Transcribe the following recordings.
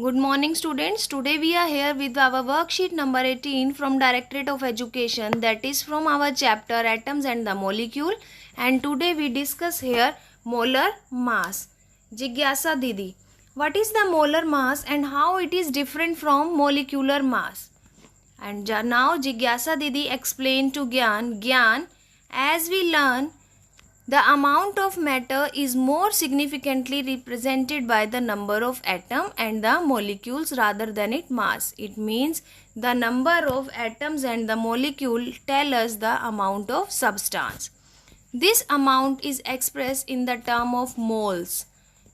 Good morning students. Today we are here with our worksheet number 18 from Directorate of Education, that is from our chapter Atoms and the Molecule, and today we discuss here molar mass. Jigyasa Didi, what is the molar mass and how it is different from molecular mass? And now Jigyasa Didi explained to Gyan, as we learn, the amount of matter is more significantly represented by the number of atoms and the molecules rather than its mass. It means the number of atoms and the molecule tell us the amount of substance. This amount is expressed in the term of moles.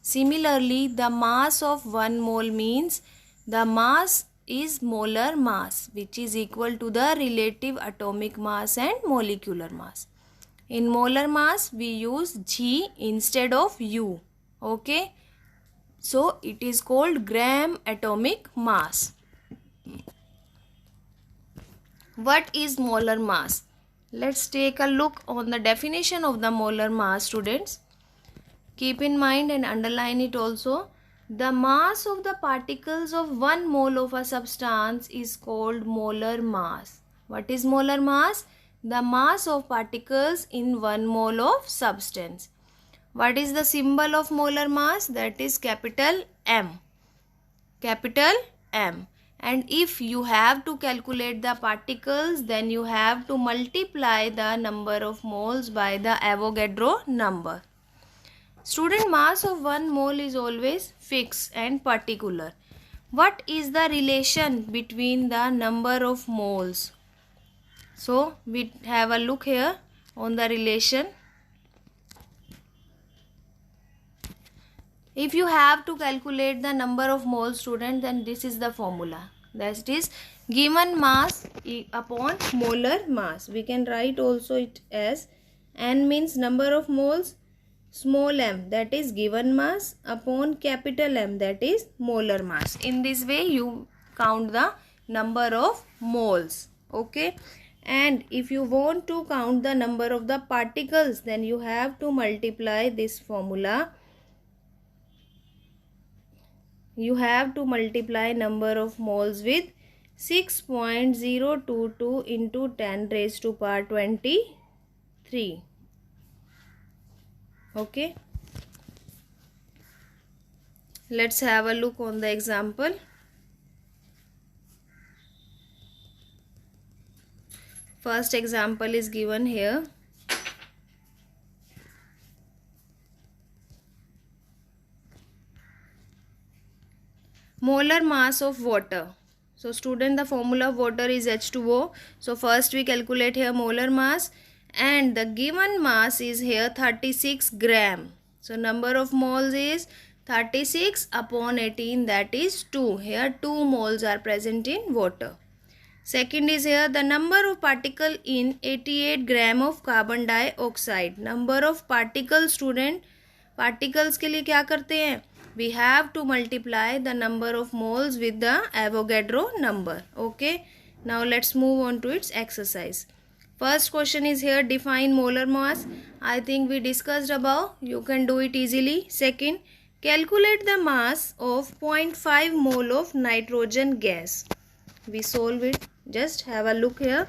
Similarly, the mass of 1 mole means the mass is molar mass, which is equal to the relative atomic mass and molecular mass. In molar mass, we use G instead of U. Okay. So, it is called gram atomic mass. What is molar mass? Let's take a look on the definition of the molar mass, students. Keep in mind and underline it also. The mass of the particles of 1 mole of a substance is called molar mass. What is molar mass? The mass of particles in 1 mole of substance. What is the symbol of molar mass? That is capital M. Capital M. And if you have to calculate the particles, then you have to multiply the number of moles by the Avogadro number. Student, mass of 1 mole is always fixed and particular. What is the relation between the number of moles? So, we have a look here on the relation. If you have to calculate the number of moles, student, then this is the formula. That is given mass upon molar mass. We can write also it as N means number of moles, small m, that is given mass, upon capital M, that is molar mass. In this way you count the number of moles. Okay. And if you want to count the number of the particles, then you have to multiply this formula. You have to multiply number of moles with 6.022 into 10 raised to power 23. Okay. Let's have a look on the example. First example is given here. Molar mass of water. So student, the formula of water is H2O. So first we calculate here molar mass, and the given mass is here 36 gram. So number of moles is 36 upon 18, that is 2. Here 2 moles are present in water. Second is here the number of particle in 88 gram of carbon dioxide. Number of particles, student, particles के लिए क्या करते हैं? We have to multiply the number of moles with the Avogadro number. Okay. Now let's move on to its exercise. First question is here, define molar mass. I think we discussed above. You can do it easily. Second, calculate the mass of 0.5 mole of nitrogen gas. We solve it. Just have a look here.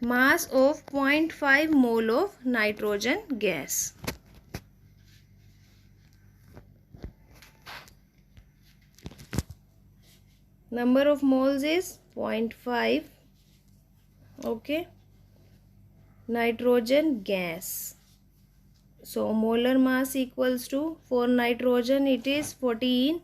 Mass of 0.5 mole of nitrogen gas. Number of moles is 0.5. Okay. Nitrogen gas. So molar mass equals to, for nitrogen it is 14.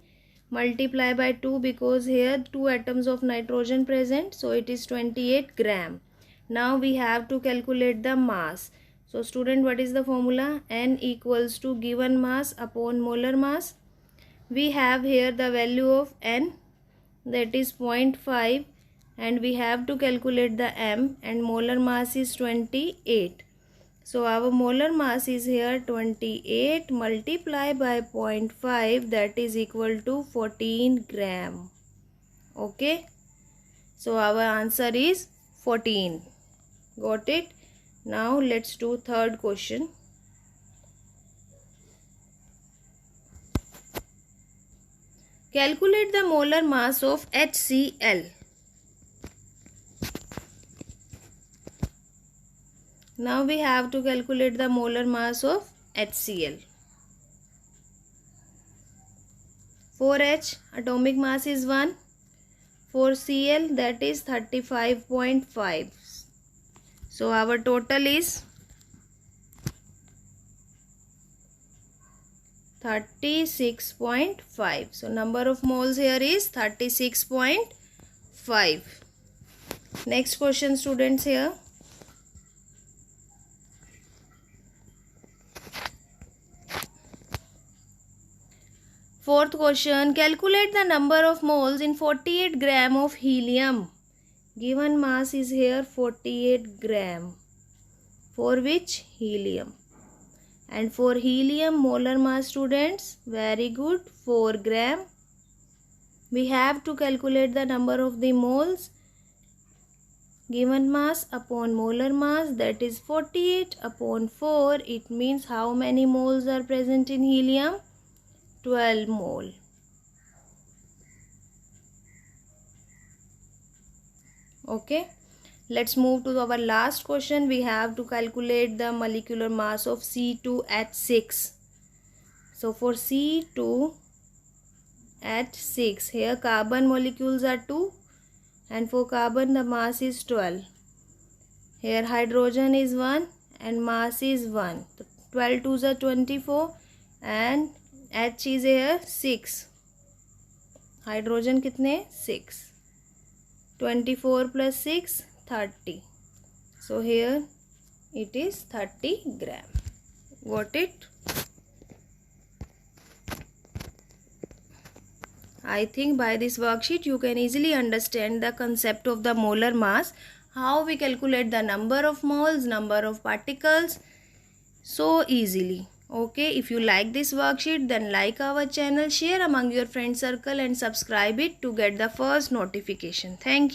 Multiply by 2 because here 2 atoms of nitrogen present. So it is 28 gram. Now we have to calculate the mass. So student, what is the formula? N equals to given mass upon molar mass. We have here the value of N, that is 0.5, and we have to calculate the M, and molar mass is 28. So our molar mass is here 28 multiplied by 0.5, that is equal to 14 gram. Okay. So our answer is 14. Got it? Now let's do third question. Calculate the molar mass of HCl. Now we have to calculate the molar mass of HCl. For H, atomic mass is 1. For Cl, that is 35.5. So our total is 36.5. So number of moles here is 36.5. Next question, students, here. Fourth question, calculate the number of moles in 48 gram of helium. Given mass is here 48 gram. For which? Helium. And for helium molar mass, students, very good, 4 gram. We have to calculate the number of the moles. Given mass upon molar mass, that is 48 upon 4. It means how many moles are present in helium? 12 mole. Okay. Let's move to our last question. We have to calculate the molecular mass of C2H6. So for C2H6, here carbon molecules are 2 and for carbon the mass is 12. Here hydrogen is 1 and mass is 1. 12 2s are 24 and H is here 6. Hydrogen kitne? 6. 24 plus 6, 30. So here it is 30 gram. Got it? I think by this worksheet you can easily understand the concept of the molar mass, how we calculate the number of moles, number of particles so easily. Okay, if you like this worksheet, then like our channel, share among your friend circle and subscribe it to get the first notification. Thank you.